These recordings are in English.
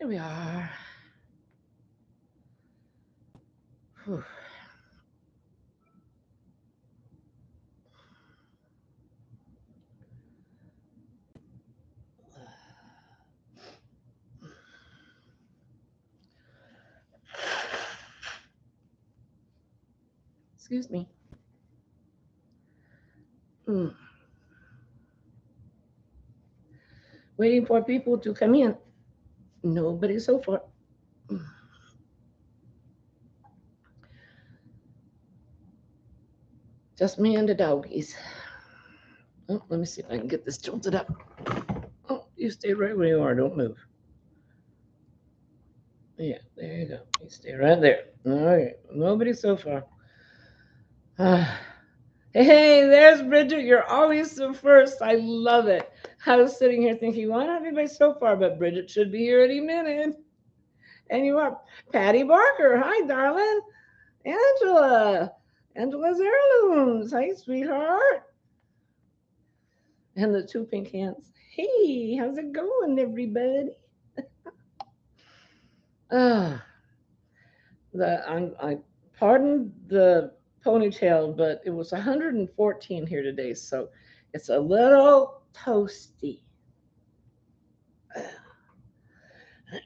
Here we are. Whew. Excuse me. Mm. Waiting for people to come in. Nobody so far. Mm. Just me and the doggies. Oh, let me see if I can get this tilted up. Oh, you stay right where you are. Don't move. Yeah, there you go. You stay right there. All right. Nobody so far. Ah. Hey, there's Bridget. You're always the first. I love it. I was sitting here thinking, why not anybody so far? But Bridget should be here any minute. And you are Patty Barker. Hi, darling. Angela. Angela's heirlooms. Hi, sweetheart. And the two pink hands. Hey, how's it going, everybody? Ah, I pardon the ponytail, but it was 114 here today, so it's a little toasty.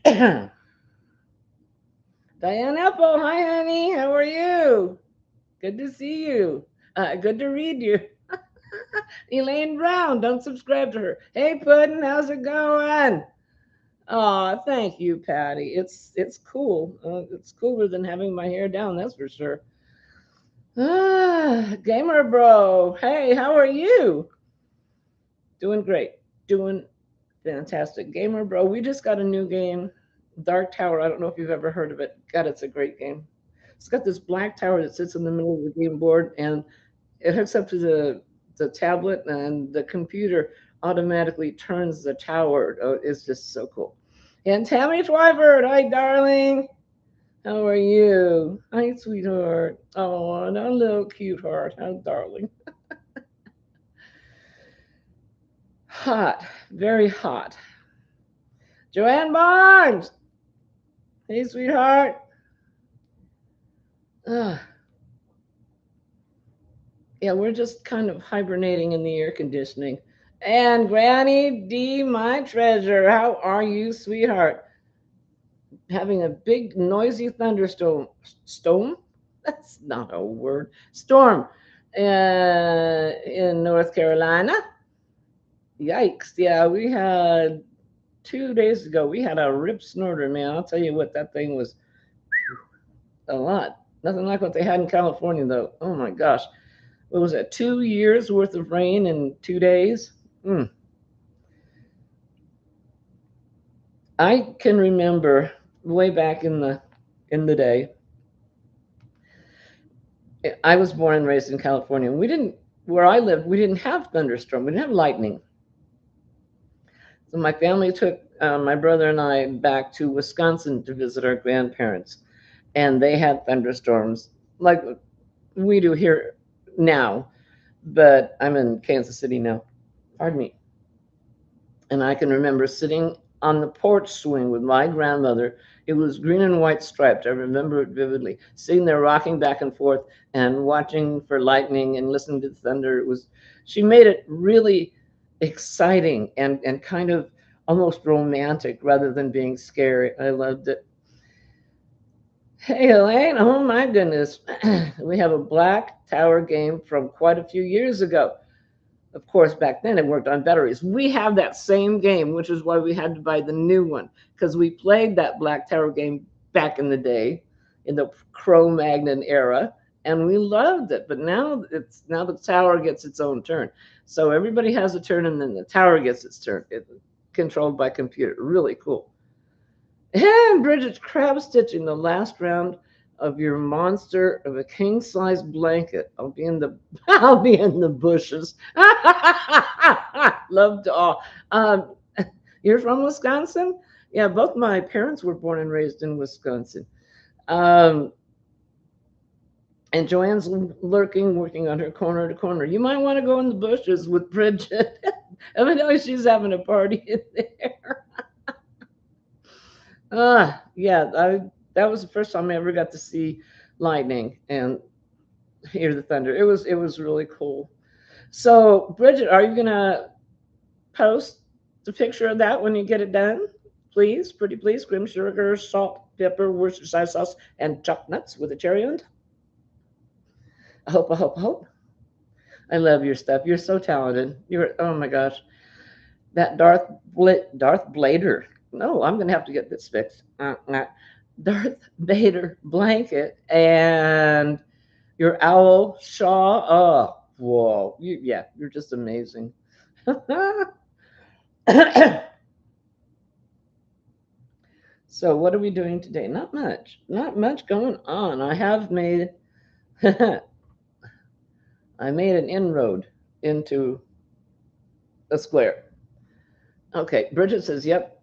Diane Apple, hi honey, how are you? Good to see you. Good to read you. Elaine Brown, don't subscribe to her. Hey Puddin', how's it going? Oh, thank you, Patty. It's cool. It's cooler than having my hair down, that's for sure. Gamer bro. Hey, how are you? Doing great. Doing fantastic. Gamer bro, we just got a new game, Dark Tower. I don't know if you've ever heard of it. God, it's a great game. It's got this black tower that sits in the middle of the game board, and it hooks up to the tablet, and the computer automatically turns the tower. Oh, it's just so cool. And Tammy Twyford, hi darling. How are you? Hi, sweetheart. Oh, and a little cute heart. How darling. Hot. Very hot. Joanne Barnes. Hey, sweetheart. Ah, yeah, we're just kind of hibernating in the air conditioning. And Granny D, my treasure. How are you, sweetheart? Having a big, noisy thunderstorm. Storm? That's not a word. Storm in North Carolina. Yikes. Yeah, we had 2 days ago, we had a rip snorter, man. I'll tell you what, that thing was a lot. Nothing like what they had in California, though. Oh my gosh. What was that, 2 years worth of rain in 2 days? Mm. I can remember way back in the day. I was born and raised in California. We didn't where I lived. We didn't have thunderstorm. We didn't have lightning. So my family took my brother and I back to Wisconsin to visit our grandparents, and they had thunderstorms like we do here now. But I'm in Kansas City now. Pardon me. And I can remember sitting on the porch swing with my grandmother. It was green and white striped. I remember it vividly. Sitting there rocking back and forth and watching for lightning and listening to the thunder. It was she made it really exciting and kind of almost romantic rather than being scary. I loved it. Hey Elaine, oh my goodness. We have a black tower game from quite a few years ago. Of course, back then it worked on batteries. We have that same game, which is why we had to buy the new one, because we played that Black Tower game back in the day, in the Cro-Magnon era, and we loved it. But now the tower gets its own turn. So everybody has a turn, and then the tower gets its turn. It's controlled by computer. Really cool. And Bridget's crab stitching the last round of your monster of a king size blanket. I'll be in the I'll be in the bushes. Love to all. You're from Wisconsin? Yeah, both my parents were born and raised in Wisconsin. Um, and Joanne's lurking, working on her corner to corner. You might want to go in the bushes with Bridget. Evidently, she's having a party in there. Yeah, that was the first time I ever got to see lightning and hear the thunder. It was really cool. So, Bridget, are you gonna post the picture of that when you get it done? Please, pretty please. Cream sugar, salt, pepper, Worcestershire sauce, and chopped nuts with a cherry on top. I hope, I hope, I hope. I love your stuff. You're so talented. Oh my gosh. That Darth Blader. No, I'm gonna have to get this fixed. Darth Vader blanket and your owl shawl. Oh, whoa. Yeah, you're just amazing. So what are we doing today? Not much. Not much going on. I made an inroad into a square. Okay, Bridget says, "Yep,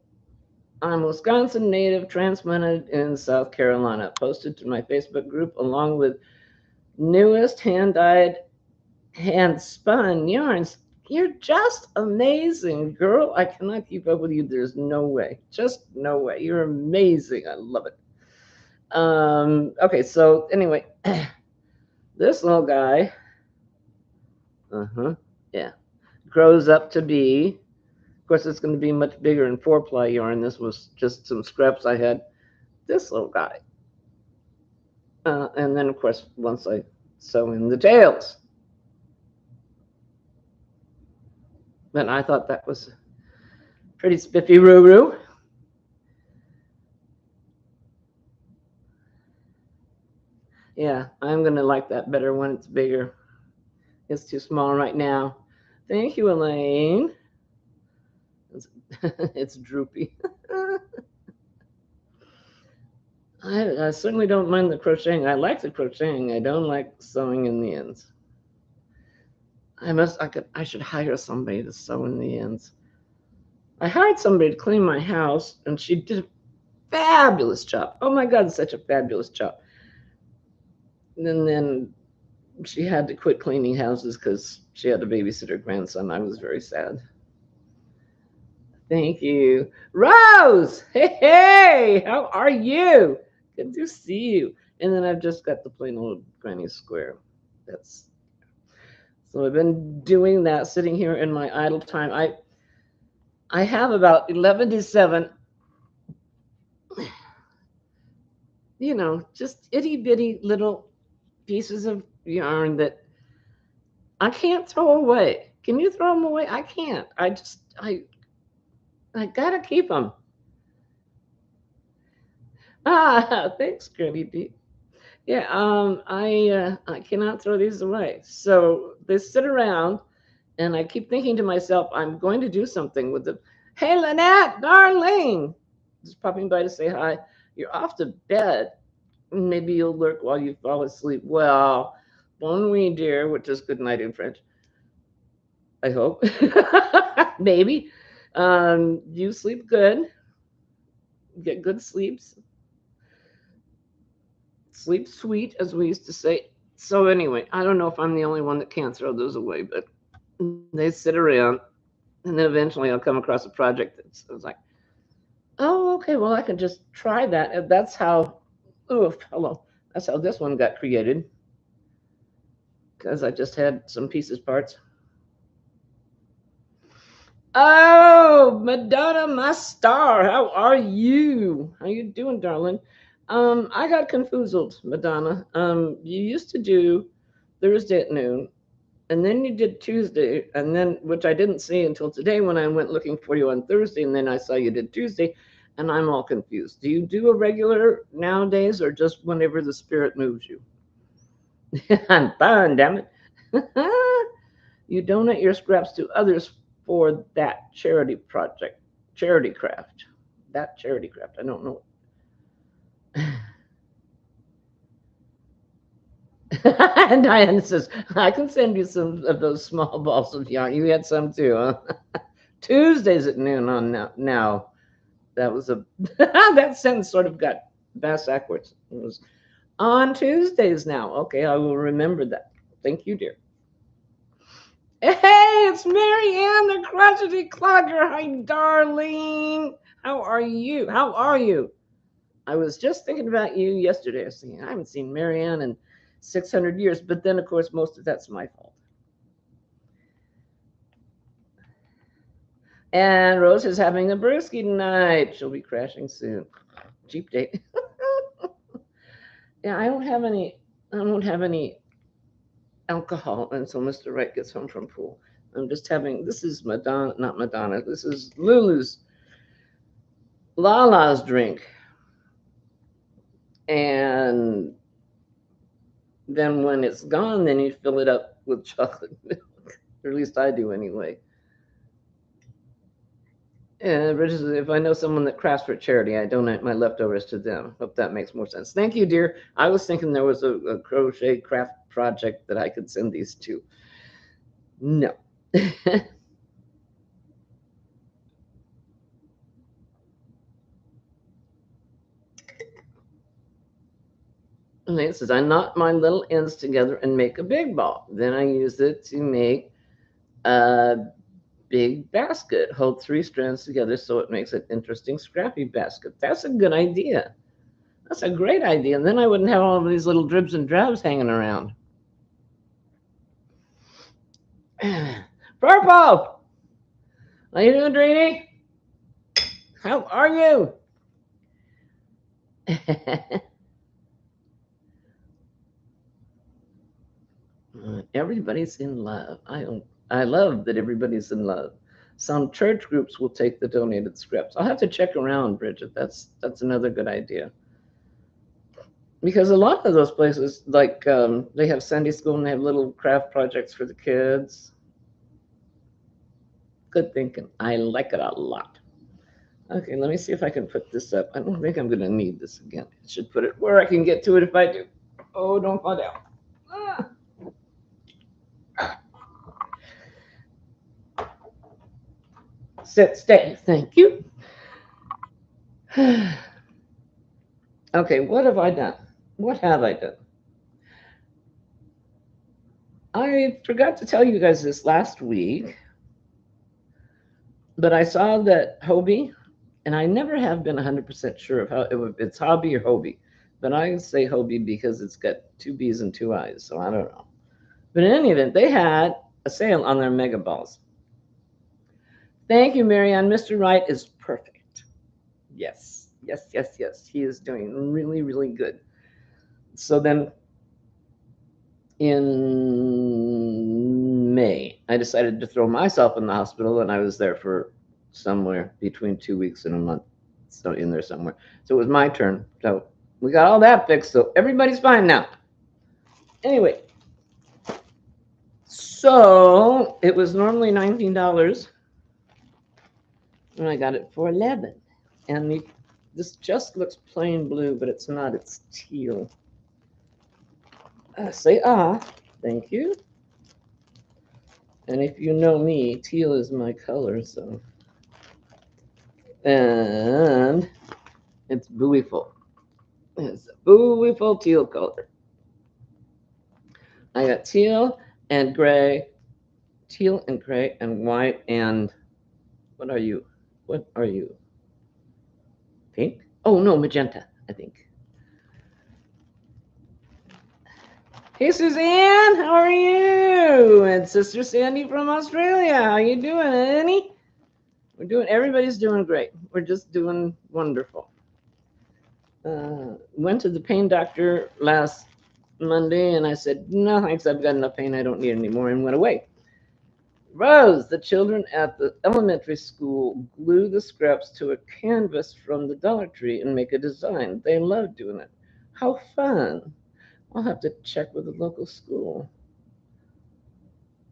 I'm a Wisconsin native transplanted in South Carolina." Posted to my Facebook group along with newest hand-dyed, hand-spun yarns. You're just amazing, girl. I cannot keep up with you. There's no way. Just no way. You're amazing. I love it. Okay, so anyway, this little guy, yeah, grows up to be, of course, it's going to be much bigger in 4-ply yarn. This was just some scraps I had. This little guy. And then, of course, once I sew in the tails. But I thought that was pretty spiffy roo-roo. Yeah, I'm going to like that better when it's bigger. It's too small right now. Thank you, Elaine. It's droopy. I certainly don't mind the crocheting. I like the crocheting. I don't like sewing in the ends. I should hire somebody to sew in the ends. I hired somebody to clean my house, and she did a fabulous job. Oh my God, such a fabulous job. And then she had to quit cleaning houses because she had to babysit her grandson. I was very sad. Thank you. Rose! Hey, hey! How are you? Good to see you. And then I've just got the plain old granny square. That's So I've been doing that, sitting here in my idle time. I have about 11 to 7, just itty bitty little pieces of yarn that I can't throw away. Can you throw them away? I can't. I gotta keep them. Thanks, Granny D. Yeah, I cannot throw these away. So they sit around, and I keep thinking to myself, I'm going to do something with them. Hey, Lynette, darling, just popping by to say hi. You're off to bed. Maybe you'll lurk while you fall asleep. Well, bon nuit, dear, which is good night in French. I hope. Maybe. You sleep good. Get good sleeps. Sleep sweet, as we used to say. So anyway, I don't know if I'm the only one that can't throw those away, but they sit around, and then eventually I'll come across a project that's like, oh, okay, well, I can just try that. And that's how, oof, hello, that's how this one got created, because I just had some pieces parts. Oh, Madonna, my star, how are you? How you doing, darling? I got confused, Madonna. You used to do Thursday at noon, and then you did Tuesday, and then, which I didn't see until today when I went looking for you on Thursday, and then I saw you did Tuesday, and I'm all confused. Do you do a regular nowadays, or just whenever the spirit moves you? I'm fine, damn it. You donate your scraps to others for that charity project, charity craft. That charity craft. I don't know. And Diane says, I can send you some of those small balls of yarn. You had some too, huh? Tuesdays at noon on now. That was a that sentence sort of got backwards. It was on Tuesdays now. Okay, I will remember that. Thank you, dear. Hey, it's Mary Ann, the crotchety clogger. Hi, darling. How are you? How are you? I was just thinking about you yesterday. I was thinking, I haven't seen Marianne in 600 years. But then, of course, most of that's my fault. And Rose is having a brewski tonight. She'll be crashing soon. Cheap date. Yeah, I don't have any. I don't have any alcohol until Mr. Wright gets home from pool. I'm just having. This is Madonna, not Madonna. This is Lulu's Lala's drink, and then when it's gone, then you fill it up with chocolate milk, or at least I do anyway. And if I know someone that crafts for charity, I donate my leftovers to them. Hope that makes more sense. Thank you, dear. I was thinking there was a crochet craft project that I could send these to. No. And it says, I knot my little ends together and make a big ball. Then I use it to make a big basket. Hold 3 strands together so it makes an interesting scrappy basket. That's a good idea. That's a great idea. And then I wouldn't have all of these little dribs and drabs hanging around. Purple! How you doing, Dreamy? How are you? Everybody's in love. I love that everybody's in love. Some church groups will take the donated scraps. I'll have to check around, Bridget. That's another good idea. Because a lot of those places, like they have Sunday school and they have little craft projects for the kids. Good thinking. I like it a lot. Okay, let me see if I can put this up. I don't think I'm going to need this again. I should put it where I can get to it if I do. Oh, don't fall down. Ah. Sit, stay. Thank you. Okay, what have I done? What have I done? I forgot to tell you guys this last week, but I saw that Hobie, and I never have been 100% sure of how if it's Hobby or Hobie, but I say Hobie because it's got 2 B's and 2 I's, so I don't know. But in any event, they had a sale on their mega balls. Thank you, Marianne. Mr. Wright is perfect. Yes, yes, yes, yes. He is doing really, really good. So then in May, I decided to throw myself in the hospital, and I was there for somewhere between 2 weeks and a month. So in there somewhere. So it was my turn. So we got all that fixed. So everybody's fine now. Anyway, so it was normally $19, and I got it for 11. And this just looks plain blue, but it's not. It's teal. Say thank you. And if you know me, teal is my color, so. And it's buoyful. It's a buoyful teal color. I got teal and gray, teal and gray and white and what are you? What are you? Pink? Oh no, magenta, I think. Hey Suzanne, how are you? And Sister Sandy from Australia, how you doing, Annie? Everybody's doing great. We're just doing wonderful. Went to the pain doctor last Monday and I said, no, thanks, I've got enough pain, I don't need any more, and went away. Rose, the children at the elementary school glue the scraps to a canvas from the Dollar Tree and make a design. They love doing it. How fun. I'll have to check with the local school.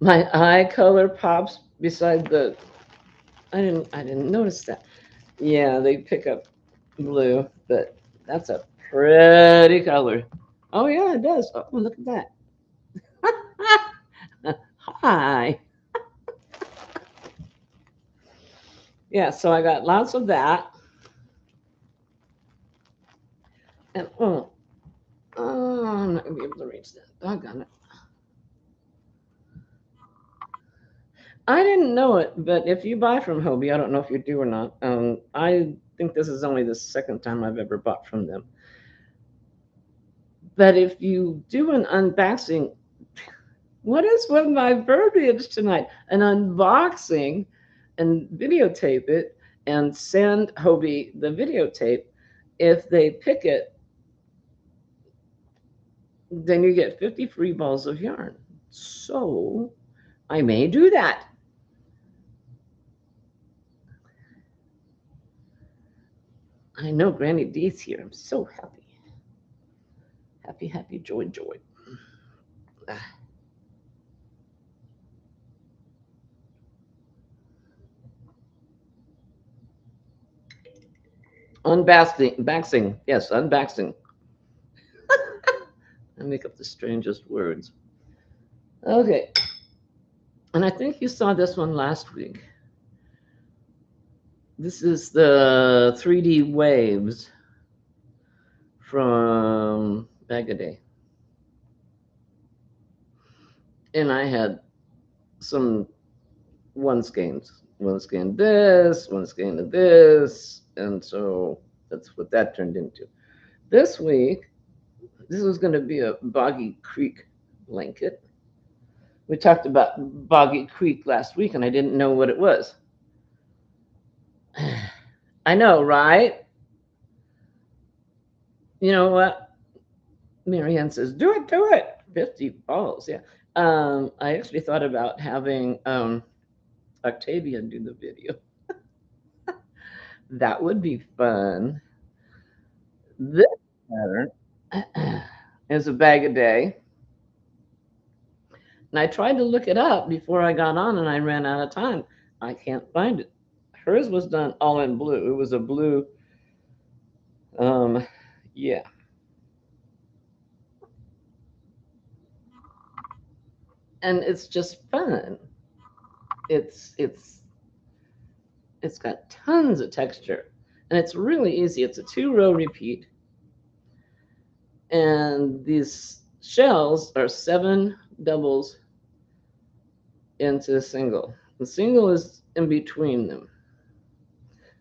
My eye color pops beside the I didn't notice that. Yeah, they pick up blue, but that's a pretty color. Oh yeah, it does. Oh, look at that. Hi. Yeah, so I got lots of that. And I'm not gonna be able to reach that. Doggone it. I didn't know it, but if you buy from Hobie, I don't know if you do or not. think this is only the second time I've ever bought from them. But if you do an unboxing, what is with my verbiage tonight? An unboxing and videotape it and send Hobie the videotape. If they pick it, then you get 50 free balls of yarn. So I may do that. I know Granny D's here. I'm so happy. Happy, happy, joy, joy. Unboxing. Yes, unboxing. I make up the strangest words. Okay. And I think you saw this one last week. This is the 3D waves from Bag a Day. And I had some one skeins of this, one skein of this. And so that's what that turned into. This week, this was going to be a Boggy Creek blanket. We talked about Boggy Creek last week, and I didn't know what it was. I know, right? You know what? Marianne says, do it. 50 balls, yeah. I actually thought about having Octavia do the video. That would be fun. This pattern is a Bag a Day. And I tried to look it up before I got on, and I ran out of time. I can't find it. Hers was done all in blue. It was a blue, yeah. And it's just fun. It's got tons of texture, and it's really easy. It's a 2-row repeat, and these shells are 7 doubles into a single. The single is in between them.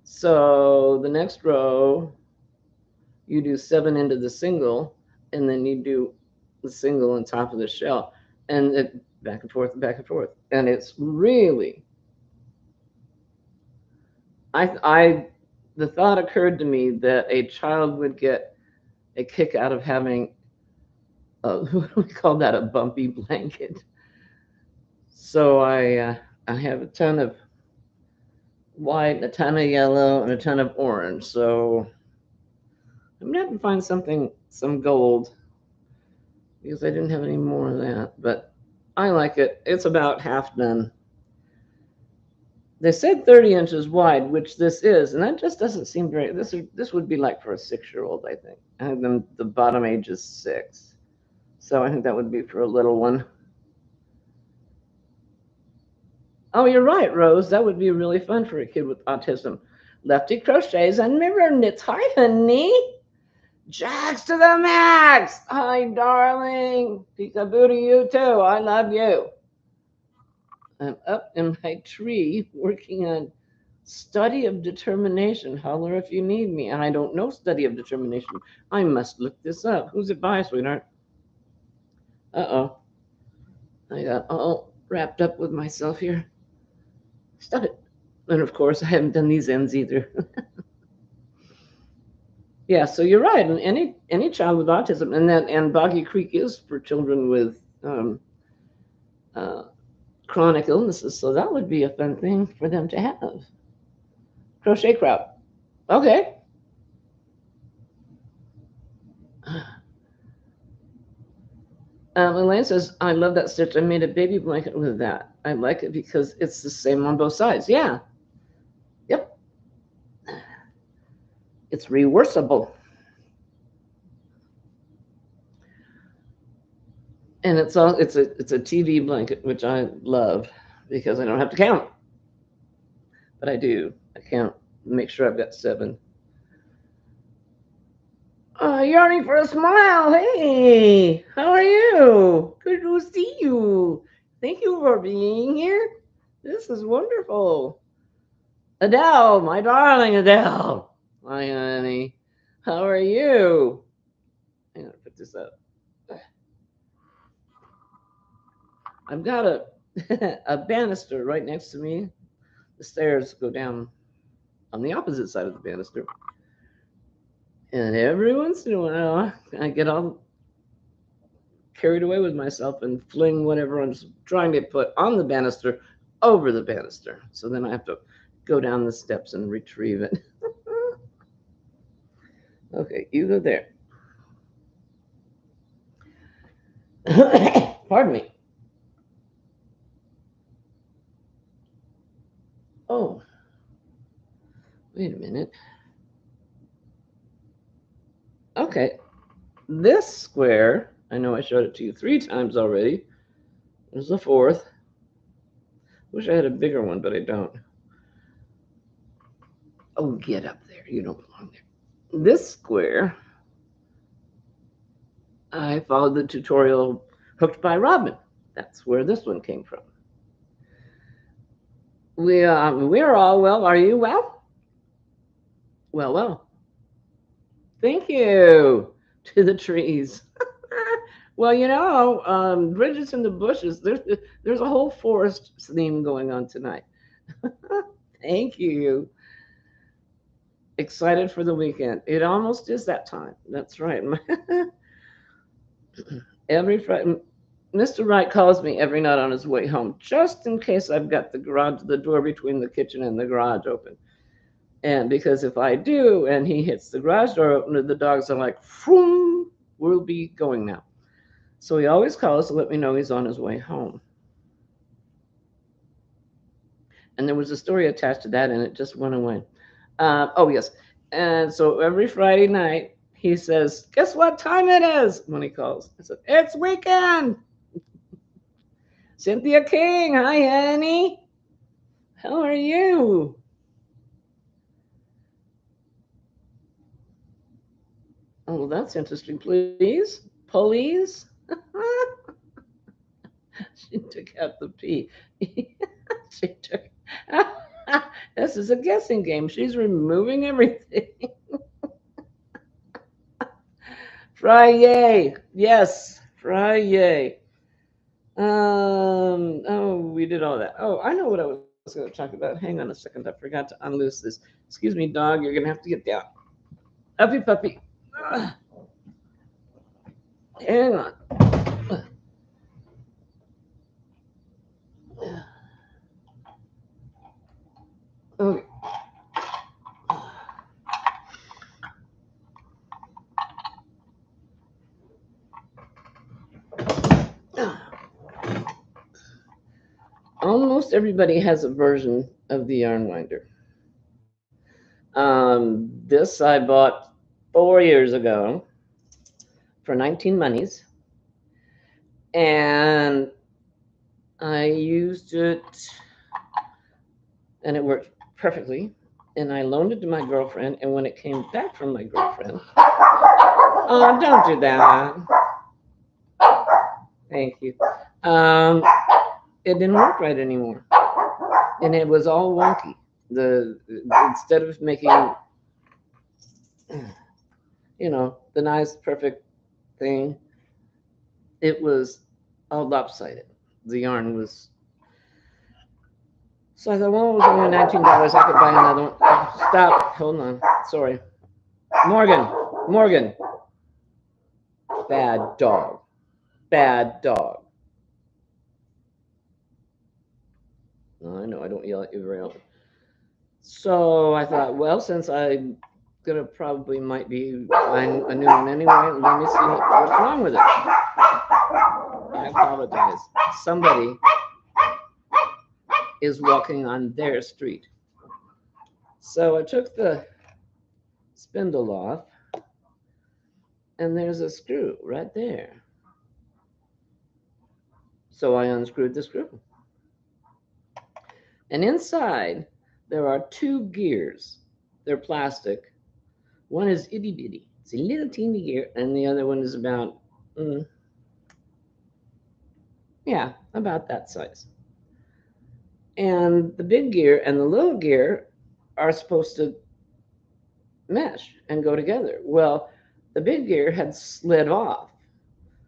So the next row, you do 7 into the single, and then you do the single on top of the shell, and it back and forth, and it's really. The thought occurred to me that a child would get a kick out of having we call that a bumpy blanket. So I have a ton of white, a ton of yellow, and a ton of orange. So I'm gonna have to find some gold, because I didn't have any more of that. But I like it. It's about half done. They said 30 inches wide, which this is, and that just doesn't seem very. This would be like for a 6-year-old, I think. And then the bottom age is 6, so I think that would be for a little one. Oh, you're right, Rose. That would be really fun for a kid with autism. Lefty crochets and mirror knits. Hi, honey. Jax to the max. Hi, darling. Peekaboo to you too. I love you. I'm up in my tree working on study of determination. Holler if you need me. And I don't know study of determination. I must look this up. Who's it by, sweetheart? Uh-oh. I got all wrapped up with myself here. Stop it. And of course, I haven't done these ends either. Yeah, so you're right. And any child with autism, and Boggy Creek is for children with chronic illnesses, so that would be a fun thing for them to have. Crochet crowd. Okay. Elaine says, I love that stitch. I made a baby blanket with that. I like it because it's the same on both sides. Yeah. Yep. It's reversible. And it's a TV blanket, which I love because I don't have to count. But I do. I count, make sure I've got 7. Yarning for a smile. Hey, how are you? Good to see you. Thank you for being here. This is wonderful. Adele, my darling Adele. Hi, honey. How are you? I'm gonna put this up. I've got a a banister right next to me. The stairs go down on the opposite side of the banister. And every once in a while, I get all carried away with myself and fling whatever I'm trying to put on the banister over the banister. So then I have to go down the steps and retrieve it. Okay, you go there. Pardon me. Oh, wait a minute. Okay, this square, I know I showed it to you 3 times already. There's the fourth. Wish I had a bigger one, but I don't. Oh, get up there. You don't belong there. This square, I followed the tutorial Hooked by Robin. That's where this one came from. We're all well. Are you well? Well, well. Thank you to the trees. Well, Bridges in the Bushes. There's a whole forest theme going on tonight. Thank you. Excited for the weekend. It almost is that time. That's right. Every Friday, Mr. Wright calls me every night on his way home, just in case I've got the door between the kitchen and the garage open. And because if I do, and he hits the garage door open, the dogs are like, "Vroom, we'll be going now." So he always calls to let me know he's on his way home. And there was a story attached to that, and it just went away. Oh, yes. And so every Friday night, he says, "Guess what time it is?" When he calls. I said, "It's weekend." Cynthia King, hi, Annie. How are you? Oh, that's interesting. Please? Police? She took out the P. She took. This is a guessing game. She's removing everything. Friday. Yes, Friday. Oh, we did all that. Oh, I know what I was going to talk about. Hang on a second. I forgot to unloose this. Excuse me, dog. You're going to have to get down. Uppy puppy. Hang on. Okay. Almost everybody has a version of the yarn winder. This I bought 4 years ago for 19 monies, and I used it, and it worked perfectly. And I loaned it to my girlfriend, and when it came back from my girlfriend, oh, don't do that. Thank you. It didn't work right anymore, and it was all wonky. Instead of making, the nice perfect thing, it was all lopsided. The yarn was. So I thought, well, it was only $19. I could buy another one. Stop. Hold on. Sorry. Morgan. Bad dog. Bad dog. I know I don't yell at you very often. So I thought, well, since I'm gonna probably might be buying a new one anyway, let me see what's wrong with it. I apologize. Somebody is walking on their street. So I took the spindle off, and there's a screw right there. So I unscrewed the screw. And inside, there are 2 gears. They're plastic. One is itty bitty. It's a little teeny gear, and the other one is about, about that size. And the big gear and the little gear are supposed to mesh and go together. Well, the big gear had slid off.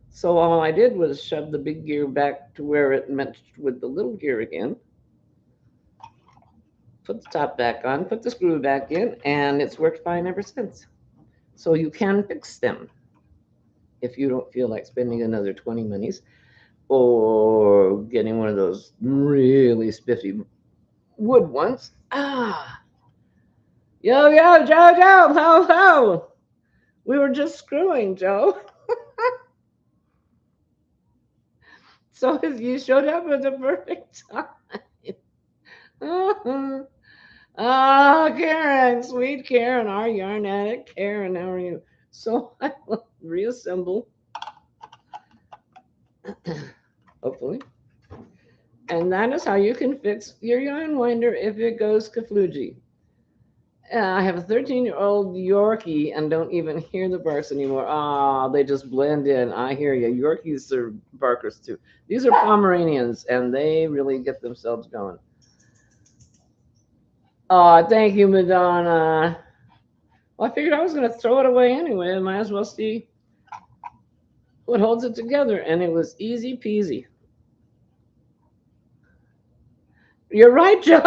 So all I did was shove the big gear back to where it matched with the little gear again, put the top back on, put the screw back in, and it's worked fine ever since. So you can fix them if you don't feel like spending another 20 monies or getting one of those really spiffy wood ones. Yo, Joe, ho. We were just screwing, Joe. So you showed up at the perfect time. Karen, sweet Karen, our yarn addict. Karen, how are you? So I will reassemble, hopefully. And that is how you can fix your yarn winder if it goes kafluji. I have a 13-year-old Yorkie and don't even hear the barks anymore. They just blend in. I hear you. Yorkies are barkers too. These are Pomeranians and they really get themselves going. Thank you, Madonna. Well, I figured I was going to throw it away anyway. I might as well see what holds it together. And it was easy peasy. You're right, Joe.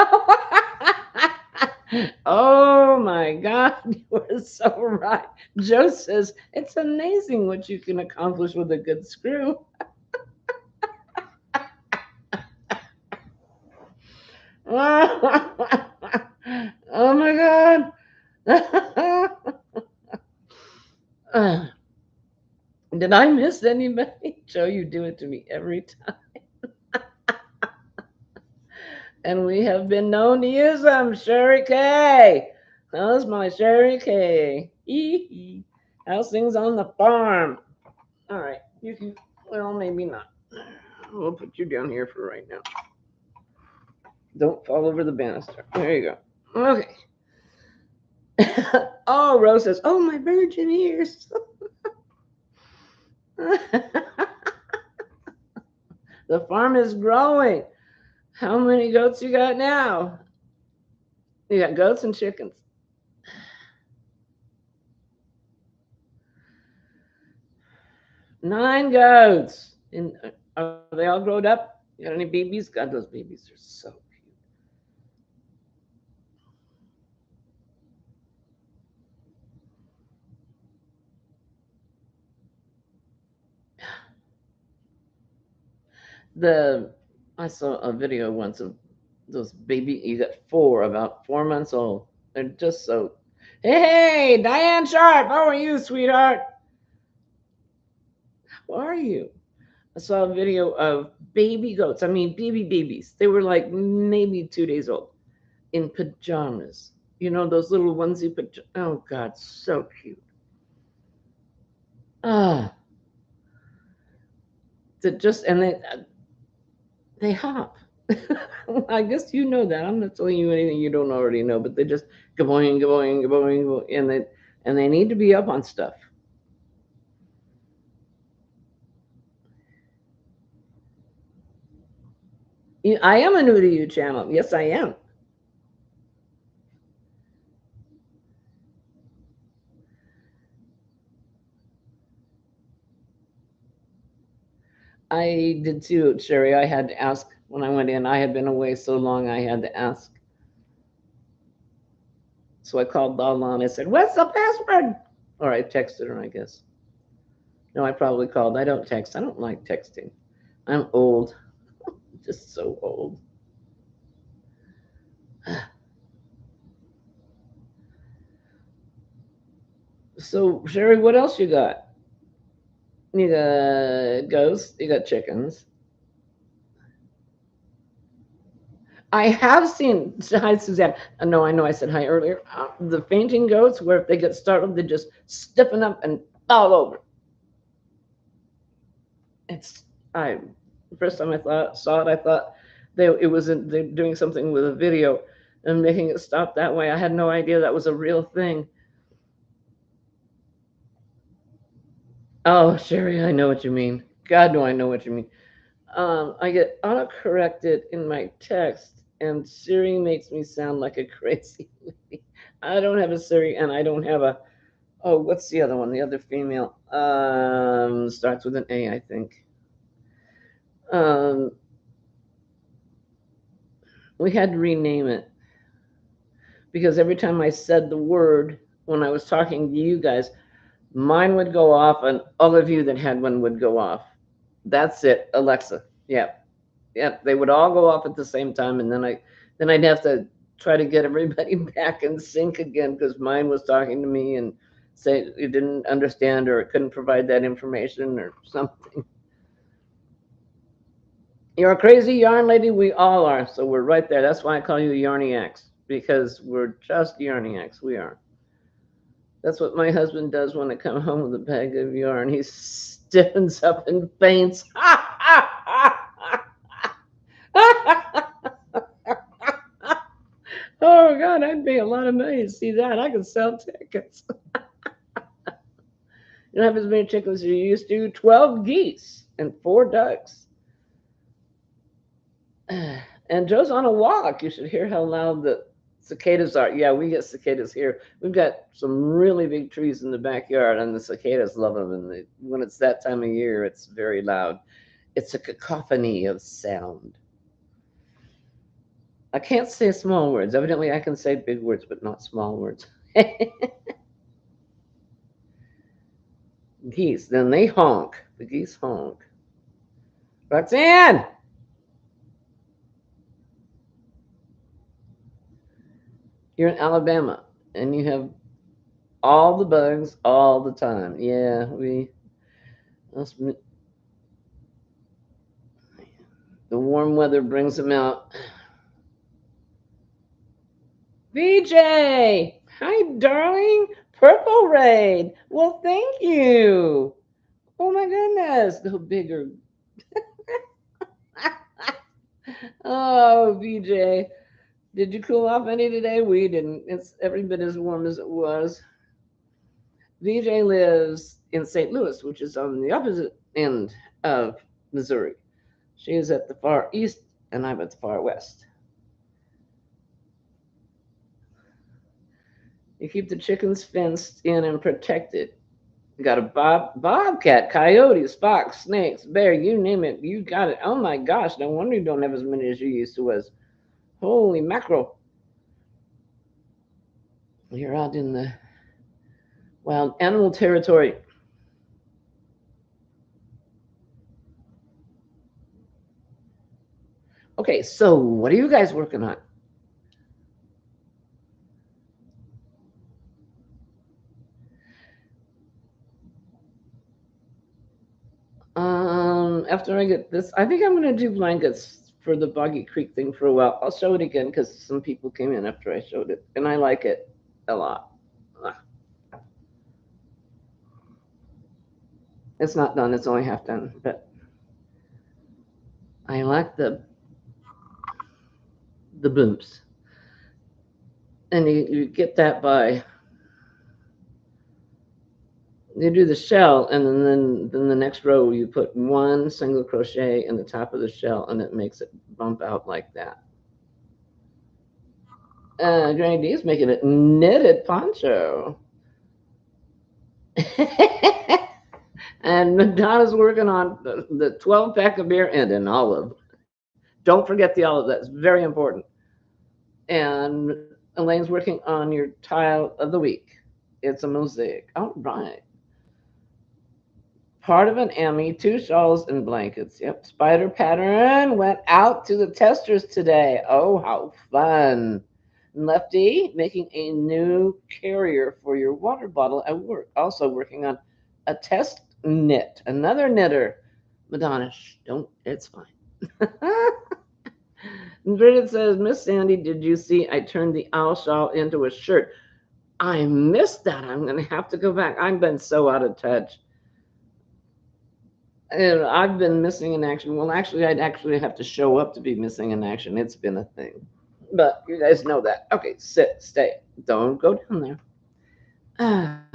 Oh my God, you are so right. Joe says, it's amazing what you can accomplish with a good screw. Oh my God. Did I miss anybody? Joe, you do it to me every time. And we have been known to use them. Sherry K. How's my Sherry K? How's things on the farm? All right, you can, well, maybe not. We'll put you down here for right now. Don't fall over the banister. There you go. Okay. Oh, Rose says, oh, my virgin ears. The farm is growing. How many goats you got now? You got goats and chickens. 9 goats. And are they all grown up? You got any babies? God, those babies are so cute. I saw a video once of those baby. You got 4, about 4 months old. They're just so. Hey, Diane Sharp, how are you, sweetheart? How are you? I saw a video of baby goats. I mean, babies. They were like maybe 2 days old, in pajamas. You know, those little onesie pajamas. Oh God, so cute. Ah, just and they hop. I guess you know that. I'm not telling you anything you don't already know, but they just go, and they need to be up on stuff. I am a new to you channel. Yes, I am. I did too, Sherry. I had to ask when I went in. I had been away so long, I had to ask. So I called Lala and I said, what's the password? Or I texted her, I guess. No, I probably called. I don't text. I don't like texting. I'm old. Just so old. So, Sherry, what else you got? You got ghosts, you got chickens. I have seen, hi, Suzanne. No, I know I said hi earlier. The fainting goats, where if they get startled, they just stiffen up and fall over. It's, I, the first time saw it, I thought they're doing something with a video and making it stop that way. I had no idea that was a real thing. Oh, Sherry, I know what you mean. God, do I know what you mean. I get autocorrected in my text, and Siri makes me sound like a crazy lady. I don't have a Siri, and I don't have a. Oh, what's the other one? The other female. Starts with an A, I think. Um, we had to rename it because every time I said the word when I was talking to you guys, mine would go off, and all of you that had one would go off. That's it, Alexa. Yeah, yeah. They would all go off at the same time, and then I'd have to try to get everybody back in sync again because mine was talking to me and say it didn't understand or it couldn't provide that information or something. You're a crazy yarn lady. We all are. So we're right there. That's why I call you Yarniacs because we're just Yarniacs. We are. That's what my husband does when I come home with a bag of yarn. He stiffens up and faints. Oh God, I'd pay a lot of money to see that. I could sell tickets. You don't have as many chickens as you used to. 12 geese and 4 ducks. And Joe's on a walk. You should hear how loud the cicadas are. Yeah, we get cicadas here. We've got some really big trees in the backyard, and the cicadas love them. And when it's that time of year, it's very loud. It's a cacophony of sound. I can't say small words. Evidently, I can say big words, but not small words. Geese. Then they honk. The geese honk. Roxanne! You're in Alabama, and you have all the bugs all the time. Yeah, the warm weather brings them out. VJ! Hi, darling! Purple Raid! Well, thank you! Oh my goodness! Go bigger. Oh, VJ. Did you cool off any today? We didn't. It's every bit as warm as it was. VJ lives in St. Louis, which is on the opposite end of Missouri. She is at the far east, and I'm at the far west. You keep the chickens fenced in and protected. You got a bobcat, coyotes, fox, snakes, bear, you name it, you got it. Oh my gosh, no wonder you don't have as many as you used to was. Holy mackerel. You're out in the wild animal territory. Okay, so what are you guys working on? After I get this, I think I'm going to do blankets for the Boggy Creek thing for a while. I'll show it again because some people came in after I showed it, and I like it a lot. It's not done, it's only half done, but I like the booms. And you get that by you do the shell, and then the next row you put one single crochet in the top of the shell, and it makes it bump out like that. Granny D is making a knitted poncho. And Madonna's working on the 12-pack of beer and an olive. Don't forget the olive. That's very important. And Elaine's working on your tile of the week. It's a mosaic. All right. Part of an Emmy, 2 shawls and blankets. Yep. Spider pattern went out to the testers today. Oh, how fun. Lefty making a new carrier for your water bottle at work. Also working on a test knit. Another knitter. Madonna, don't. It's fine. Bridget says, Miss Sandy, did you see I turned the owl shawl into a shirt? I missed that. I'm going to have to go back. I've been so out of touch. And I've been missing in action. Well, actually, I'd actually have to show up to be missing in action. It's been a thing. But you guys know that. Okay, sit, stay. Don't go down there.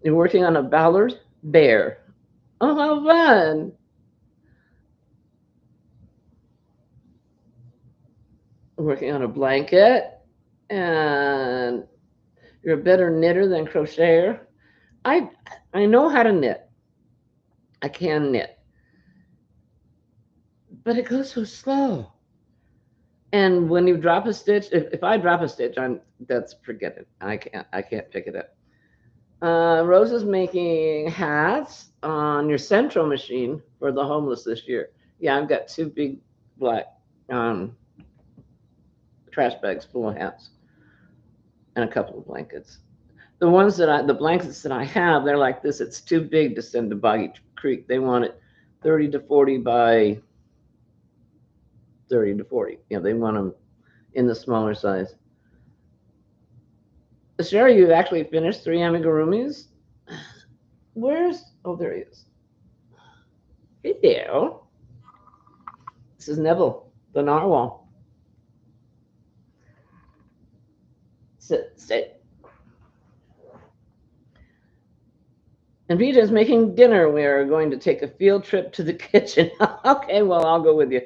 You're working on a Ballard bear. Oh, how fun. Working on a blanket. And you're a better knitter than crocheter. I I know how to knit. I can knit, but it goes so slow. And when you drop a stitch, if I drop a stitch, that's forget it. I can't pick it up. Rose is making hats on your central machine for the homeless this year. Yeah, I've got two big black um, trash bags full of hats and a couple of blankets. The blankets that I have, they're like this. It's too big to send to Boggy Creek. They want it 30 to 40 by 30 to 40. Yeah, they want them in the smaller size. Sherry, you've actually finished three amigurumis. Where's? Oh, there he is. Hey there. This is Neville, the narwhal. Sit, sit. And Vita is making dinner. We are going to take a field trip to the kitchen. Okay, well, I'll go with you.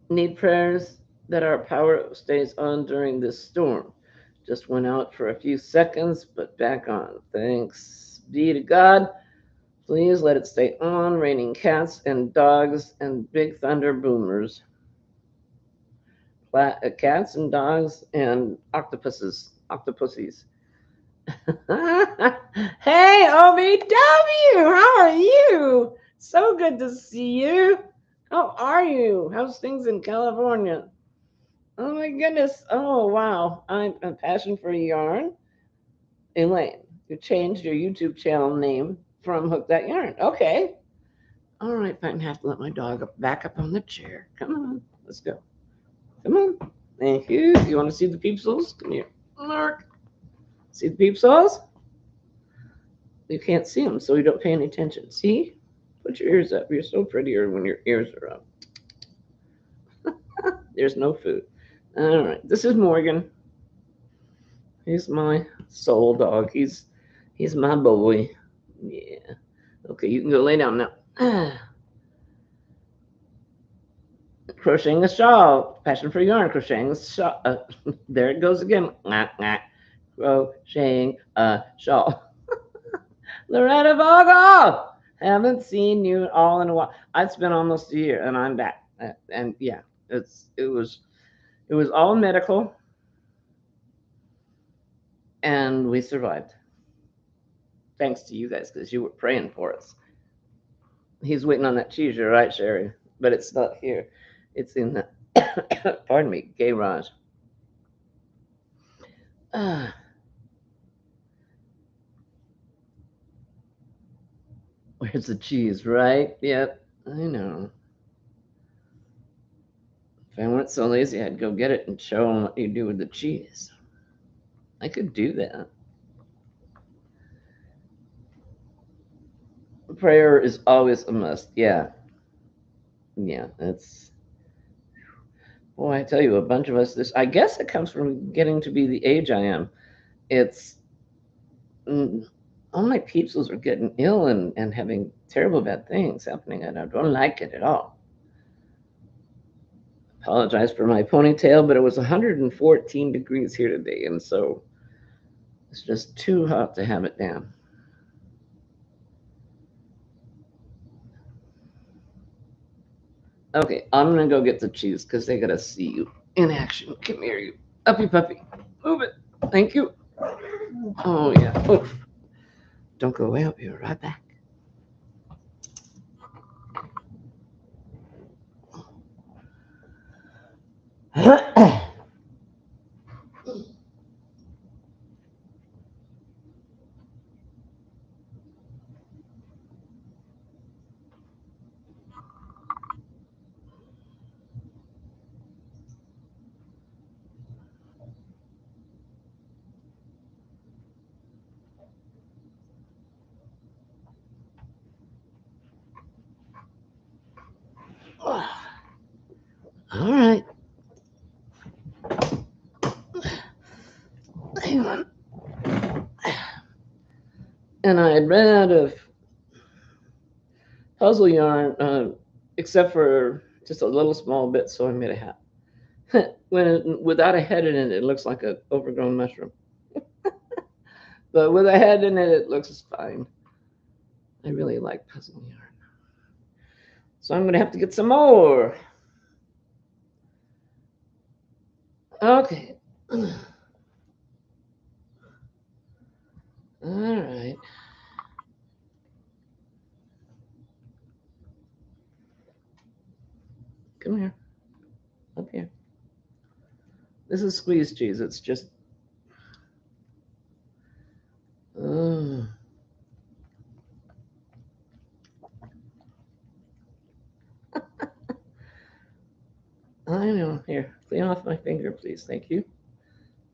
Need prayers that our power stays on during this storm. Just went out for a few seconds, but back on. Thanks be to God. Please let it stay on. Raining cats and dogs and big thunder boomers. Cats and dogs and octopuses. Octopussies. Hey, OVW, how are you? So good to see you. How are you? How's things in California? Oh my goodness. Oh wow. I'm a passion for yarn. Elaine, you changed your YouTube channel name from Hook That Yarn. Okay. All right, I have to let my dog back up on the chair. Come on, let's go. Come on. Thank you. You want to see the peepsels? Come here. Mark. See the peepsals? You can't see them, so you don't pay any attention. See? Put your ears up. You're so prettier when your ears are up. There's no food. All right. This is Morgan. He's my soul dog. He's my boy. Yeah. Okay, you can go lay down now. Crocheting a shawl. Passion for yarn. Crocheting a shawl. There it goes again. Crocheting a shawl. Loretta Vogel! Haven't seen you all in a while. It's been almost a year, and I'm back. And yeah, it was all medical, and we survived. Thanks to you guys, because you were praying for us. He's waiting on that cheese, you're right, Sherry, but it's not here. It's in the pardon me, garage. Ah, where's the cheese? Right? Yep, I know. If I weren't so lazy, I'd go get it and show them what you do with the cheese. I could do that. Prayer is always a must. Yeah. Yeah. That's, boy, I tell you, a bunch of us, I guess it comes from getting to be the age I am. It's, mm, all my peepsels are getting ill and having terrible bad things happening, and I don't like it at all. Apologize for my ponytail, but it was 114 degrees here today, and so it's just too hot to have it down. Okay, I'm gonna go get the cheese because they gotta see you in action. Come here, you uppy puppy. Move it. Thank you. Oh yeah. Oh, don't go away. I'll be right back. All right. Hang on. And I had run out of puzzle yarn, except for just a little small bit, so I made a hat. Without a head in it, it looks like an overgrown mushroom. But with a head in it, it looks fine. I really like puzzle yarn. So I'm going to have to get some more. Okay. All right. Come here. Up here. This is squeeze cheese. It's just. Uh, I know. Here, clean off my finger, please. Thank you.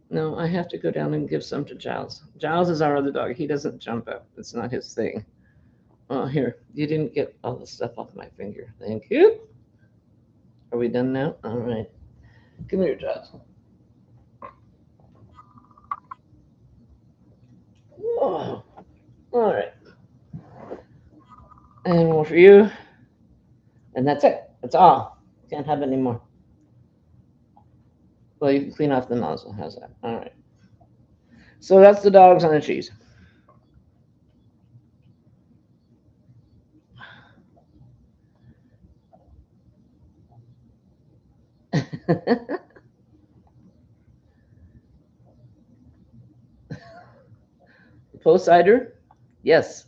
No, I have to go down and give some to Giles. Giles is our other dog. He doesn't jump up. It's not his thing. Oh, here. You didn't get all the stuff off my finger. Thank you. Are we done now? All right. Come here, Giles. Oh, all right. And one for you. And that's it. That's all. Can't have any more. Well, you can clean off the nozzle. How's that? All right. So that's the dogs on the cheese. Post cider? Yes.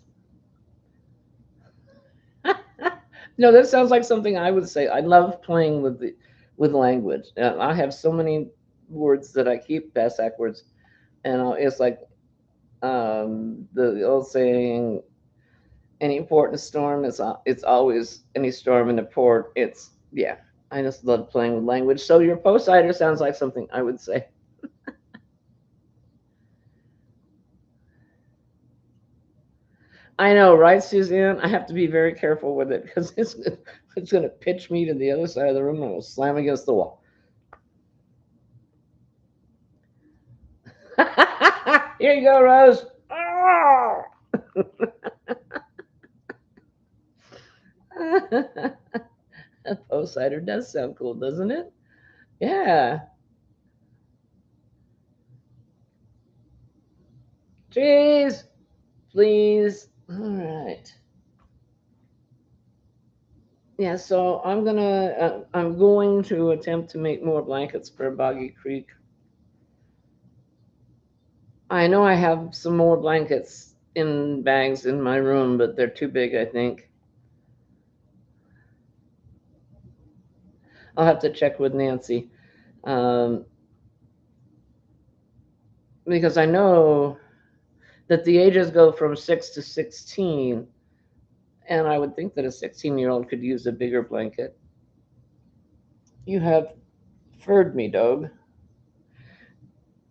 No, that sounds like something I would say. I love playing with language. I have so many words that I keep backwards, and it's like the old saying, "Any port in a storm is it's always any storm in a port." It's yeah. I just love playing with language. So your post cider sounds like something I would say. I know, right, Suzanne? I have to be very careful with it because it's going to pitch me to the other side of the room and I'll slam against the wall. Here you go, Rose. A post cider does sound cool, doesn't it? Yeah. Cheese, please. All right. Yeah, so I'm going to attempt to make more blankets for Boggy Creek. I know I have some more blankets in bags in my room, but they're too big, I think. I'll have to check with Nancy. Um, because I know that the ages go from 6 to 16, and I would think that a 16-year-old could use a bigger blanket. You have furred me, dog.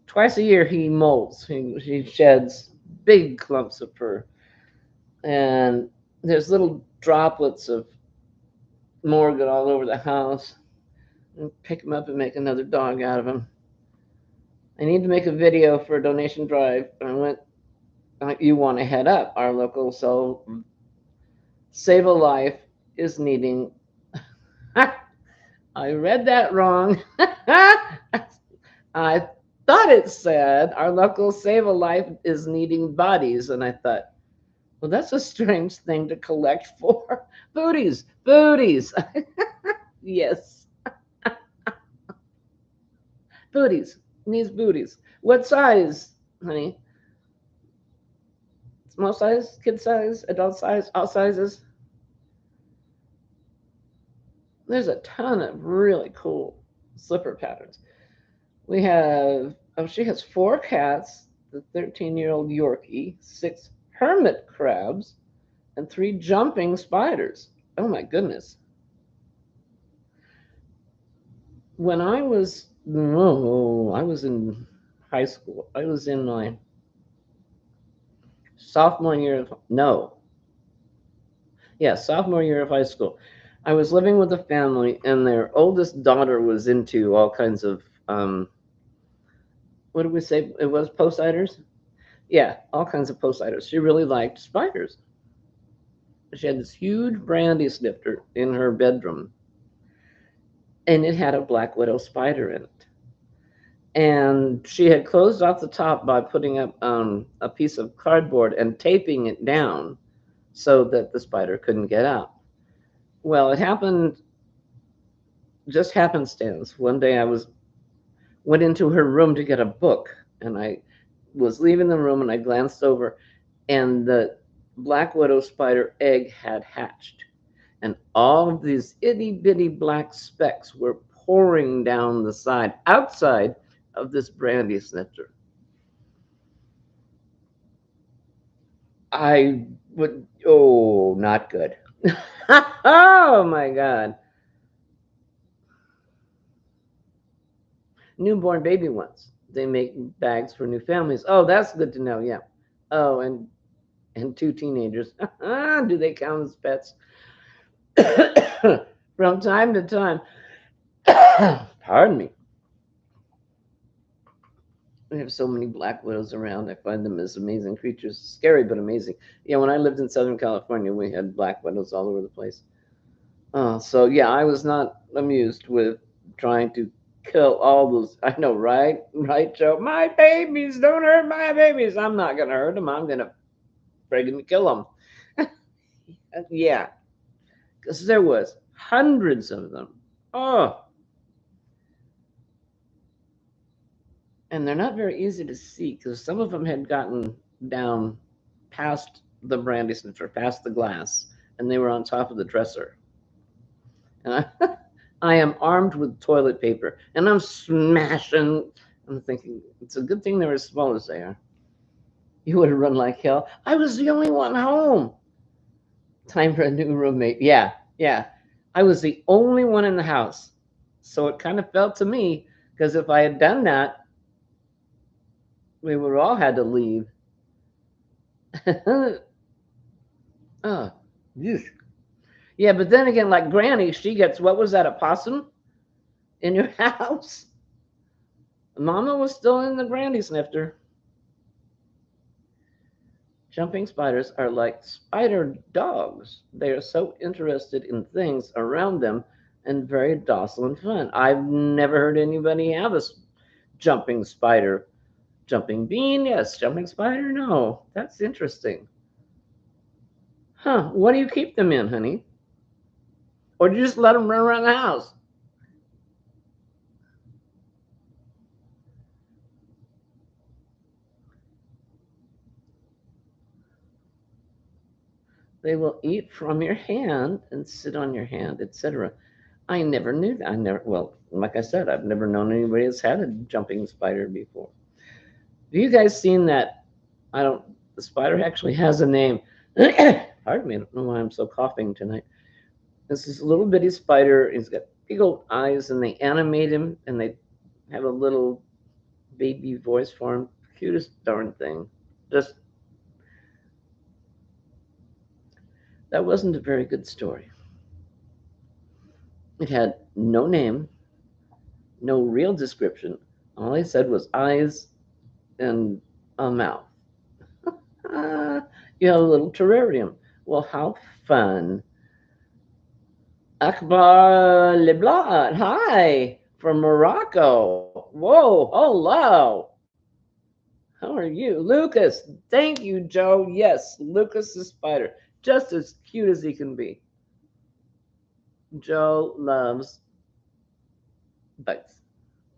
Twice a year he molts. He sheds big clumps of fur, and there's little droplets of Morgan all over the house. And pick him up and make another dog out of him. I need to make a video for a donation drive. I went. You want to head up our local Save a Life is needing. I read that wrong. I thought it said our local Save a Life is needing bodies, and I thought, well, that's a strange thing to collect for. Booties, booties. Yes, booties. Needs booties. What size, honey? Small size, kid size, adult size, all sizes. There's a ton of really cool slipper patterns. We have, oh, she has 4 cats, the 13-year-old Yorkie, 6 hermit crabs, and 3 jumping spiders. Oh my goodness. When I was, oh, I was in high school. I was in my sophomore year of, no, yeah, sophomore year of high school. I was living with a family, and their oldest daughter was into all kinds of, what did we say? It was post-iders? Yeah, all kinds of post-iders. She really liked spiders. She had this huge brandy snifter in her bedroom, and it had a black widow spider in it. And she had closed off the top by putting up a piece of cardboard and taping it down so that the spider couldn't get out. Well, it happened just happenstance. One day went into her room to get a book, and I was leaving the room and I glanced over, and the black widow spider egg had hatched, and all of these itty bitty black specks were pouring down the side outside of this brandy snifter. I would, oh, not good. Oh my God. Newborn baby ones. They make bags for new families. Oh, that's good to know. Yeah. Oh, and two teenagers. Do they count as pets? From time to time. Pardon me. We have so many black widows around. I find them as amazing creatures. Scary, but amazing. Yeah, when I lived in Southern California, we had black widows all over the place. So yeah, I was not amused with trying to kill all those. I know, right? Right, Joe? My babies, don't hurt my babies. I'm not going to hurt them. I'm going to friggin' kill them. Yeah, because there was hundreds of them. Oh, and they're not very easy to see because some of them had gotten down past the brandy snifter, past the glass, and they were on top of the dresser. And I am armed with toilet paper, and I'm smashing. I'm thinking, it's a good thing they're as small as they are. You would have run like hell. I was the only one home. Time for a new roommate. Yeah, yeah. I was the only one in the house. So it kind of felt to me, because if I had done that, we would all had to leave. Oh, yeah, but then again, like Granny, she gets, what was that, a possum in your house? Mama was still in the Granny snifter. Jumping spiders are like spider dogs. They are so interested in things around them and very docile and fun. I've never heard anybody have a jumping spider. Jumping bean, yes. Jumping spider, no. That's interesting. Huh, what do you keep them in, honey? Or do you just let them run around the house? They will eat from your hand and sit on your hand, etc. I never knew that. I never, well, like I said, I've never known anybody that's had a jumping spider before. Have you guys seen that? The spider actually has a name. Pardon me, I don't know why I'm so coughing tonight. This is a little bitty spider. He's got big old eyes, and they animate him, and they have a little baby voice for him. Cutest darn thing. Just, that wasn't a very good story. It had no name, no real description. All I said was eyes and a mouth. You have a little terrarium. Well, how fun. Akbar Leblat, hi, from Morocco. Whoa, hello. How are you? Lucas, thank you, Joe. Yes, Lucas the spider, just as cute as he can be. Joe loves bugs,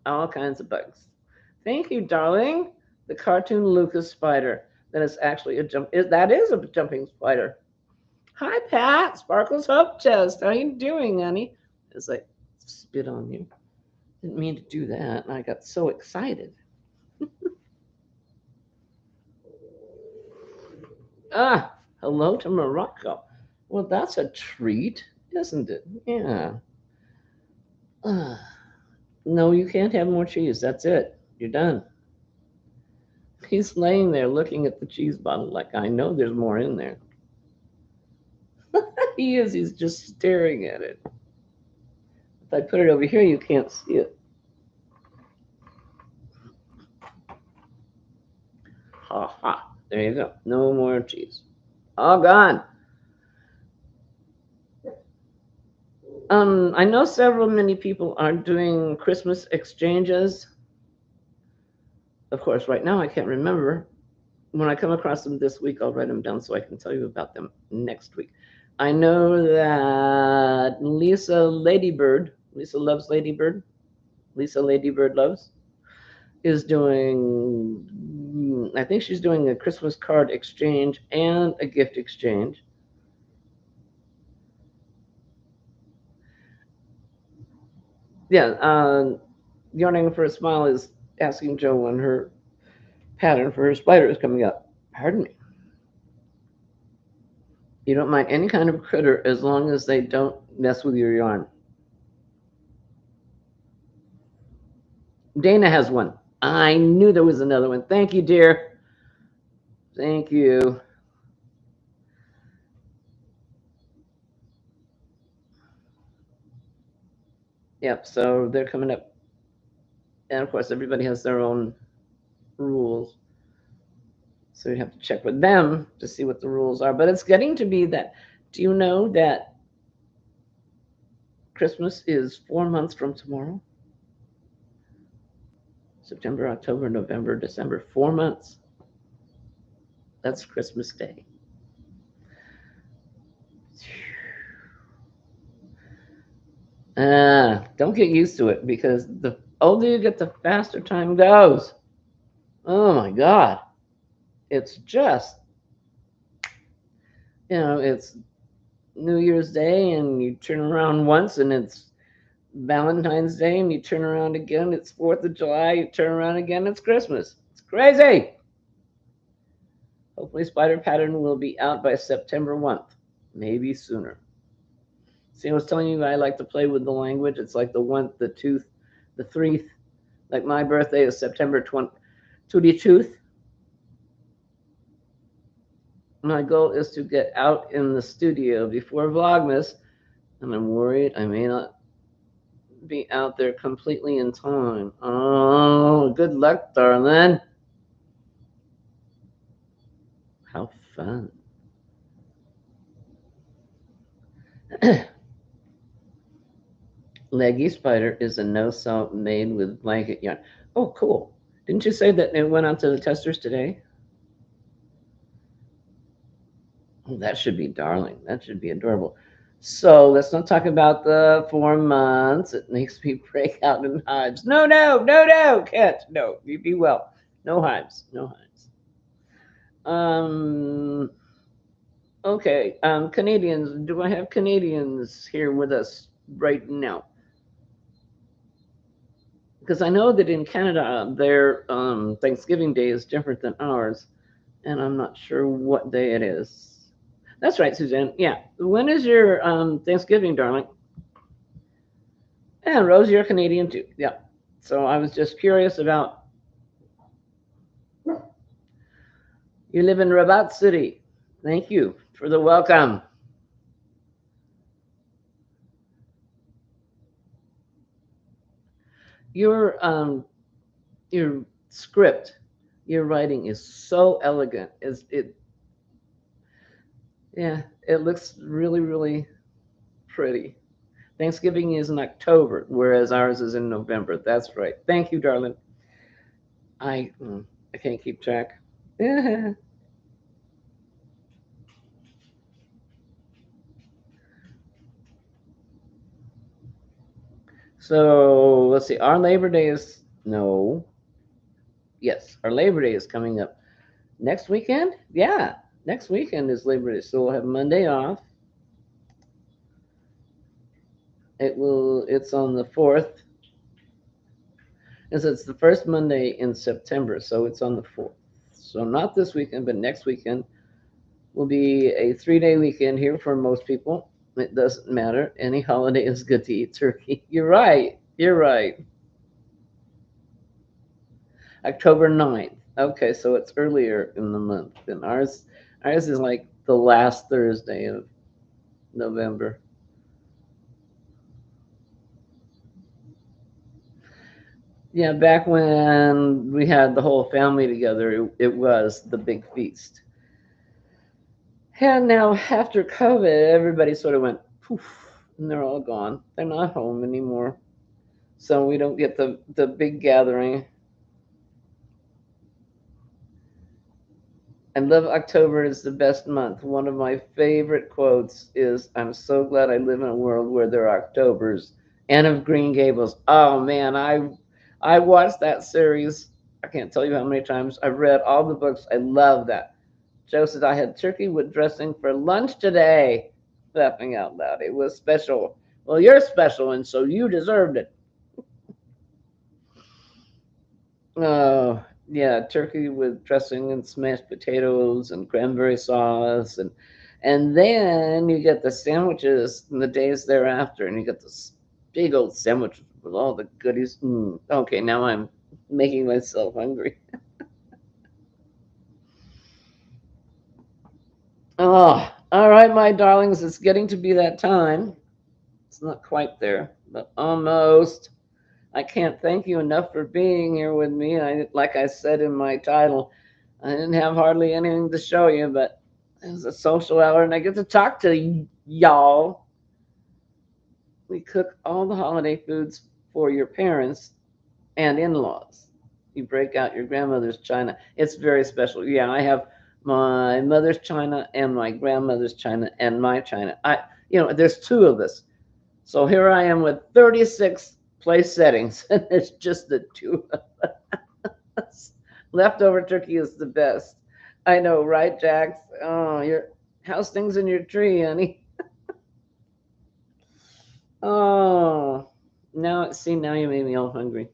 all kinds of bugs. Thank you, darling. The cartoon Lucas spider. That is actually that is a jumping spider. Hi, Pat. Sparkles Hope Chest. How you doing, honey? As I spit on you. Didn't mean to do that, and I got so excited. Ah, hello to Morocco. Well, that's a treat, isn't it? Yeah. No, you can't have more cheese. That's it. You're done. He's laying there looking at the cheese bottle like, I know there's more in there. He is. He's just staring at it. If I put it over here, you can't see it. Ha ha. There you go. No more cheese. All gone. I know many people are doing Christmas exchanges. Of course, right now I can't remember. When I come across them this week, I'll write them down so I can tell you about them next week. I know that Lisa loves Ladybird, Lisa Ladybird loves, is doing, I think she's doing a Christmas card exchange and a gift exchange. Yeah, Yarning for a Smile is asking Joe when her pattern for her spider is coming up. Pardon me. You don't mind any kind of critter as long as they don't mess with your yarn. Dana has one. I knew there was another one. Thank you, dear. Thank you. Yep, so they're coming up. And of course, everybody has their own rules. So you have to check with them to see what the rules are. But it's getting to be that. Do you know that Christmas is 4 months from tomorrow? September, October, November, December. 4 months. That's Christmas Day. Don't get used to it because the older you get, the faster time goes. Oh my God. It's just, it's New Year's Day and you turn around once and it's Valentine's Day and you turn around again, it's 4th of July, you turn around again, it's Christmas. It's crazy. Hopefully Spider Pattern will be out by September 1st, maybe sooner. See, I was telling you I like to play with the language. It's like the 1th, the 2th, the 3rd. Like my birthday is September 22nd. My goal is to get out in the studio before Vlogmas, and I'm worried I may not be out there completely in time. Oh, good luck, darling. How fun. Leggy Spider is a no-sew made with blanket yarn. Oh, cool. Didn't you say that it went out to the testers today? Oh, that should be darling. That should be adorable. So let's not talk about the 4 months. It makes me break out in hives. No, no, no, no, Kit. No, you be well. No hives. No hives. Okay. Canadians. Do I have Canadians here with us right now? Because I know that in Canada, their Thanksgiving Day is different than ours, and I'm not sure what day it is. That's right, Suzanne. Yeah. When is your Thanksgiving, darling? And Rose, you're Canadian too. Yeah. So I was just curious about. You live in Rabat City. Thank you for the welcome. Your script, your writing is so elegant. Is it? Yeah, it looks really, really pretty. Thanksgiving is in October, whereas ours is in November. That's right. Thank you, darling. I I can't keep track. So let's see. Our Labor Day is no. Yes, our Labor Day is coming up next weekend. Yeah, next weekend is Labor Day, so we'll have Monday off. It's on the 4th. It's the first Monday in September, so it's on the 4th. So not this weekend, but next weekend will be a 3-day weekend here for most people. It doesn't matter. Any holiday is good to eat turkey. You're right. You're right. October 9th. Okay, so it's earlier in the month than ours. Ours is like the last Thursday of November. Yeah, back when we had the whole family together, it was the big feast. And now after COVID, everybody sort of went poof. and they're all gone. They're not home anymore. So we don't get the big gathering. I love October is the best month. One of my favorite quotes is, "I'm so glad I live in a world where there are Octobers." And of Green Gables. Oh man, I watched that series. I can't tell you how many times. I've read all the books. I love that. Joe said, "I had turkey with dressing for lunch today." Laughing out loud. It was special. Well, you're special, and so you deserved it. Oh, yeah, turkey with dressing and smashed potatoes and cranberry sauce, and then you get the sandwiches in the days thereafter, and you get this big old sandwich with all the goodies. Okay, now I'm making myself hungry. Oh, all right, my darlings, it's getting to be that time. It's not quite there, but almost. I can't thank you enough for being here with me. Like I said in my title, I didn't have hardly anything to show you, but it was a social hour, and I get to talk to y'all. We cook all the holiday foods for your parents and in-laws. You break out your grandmother's china. It's very special. Yeah, I have my mother's china and my grandmother's china and my china. There's two of us. So here I am with 36 place settings, and it's just the two of us. Leftover turkey is the best. I know, right, Jax? Oh, how's things in your tree, honey? Oh, now you made me all hungry.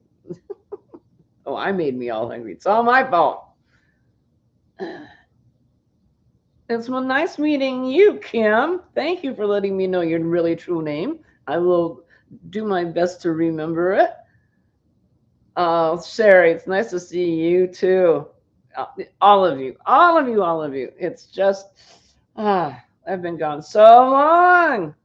Oh, I made me all hungry. It's all my fault. It's well nice meeting you, Kim. Thank you for letting me know your really true name. I will do my best to remember it. Oh, Sherry, it's nice to see you too. All of you, all of you, all of you. It's just, I've been gone so long.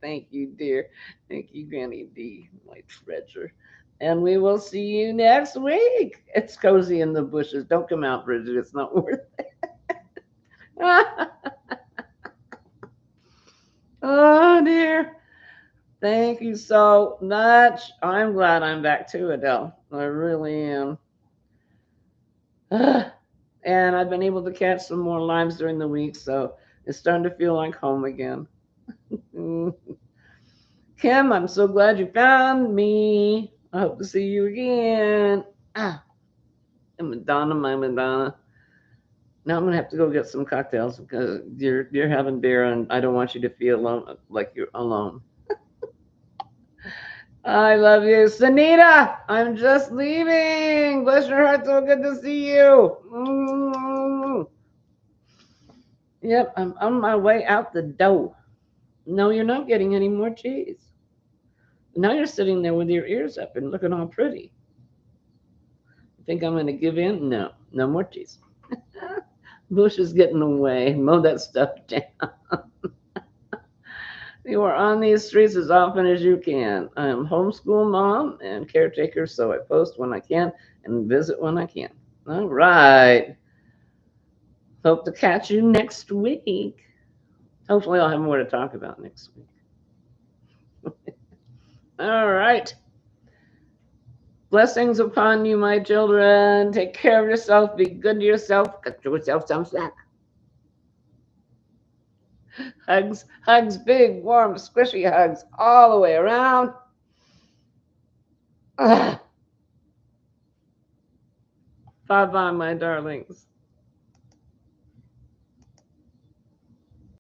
Thank you, dear. Thank you, Granny D, my treasure. And we will see you next week. It's cozy in the bushes. Don't come out, Bridget. It's not worth it. Oh, dear. Thank you so much. I'm glad I'm back too, Adele. I really am. And I've been able to catch some more limes during the week, so it's starting to feel like home again. Kim, I'm so glad you found me. I hope to see you again. And Madonna, my Madonna. Now I'm gonna have to go get some cocktails because you're having beer, and I don't want you to feel alone, like you're alone. I love you, Sanita. I'm just leaving. Bless your heart. So good to see you. Yep, I'm on my way out the door. No, you're not getting any more cheese. Now you're sitting there with your ears up and looking all pretty. You think I'm going to give in? No, no more cheese. Bush is getting away. Mow that stuff down. You are on these streets as often as you can. I am homeschool mom and caretaker, so I post when I can and visit when I can. All right. Hope to catch you next week. Hopefully, I'll have more to talk about next week. All right. Blessings upon you, my children. Take care of yourself. Be good to yourself. Cut yourself some slack. Hugs, hugs, big, warm, squishy hugs all the way around. Bye bye, my darlings.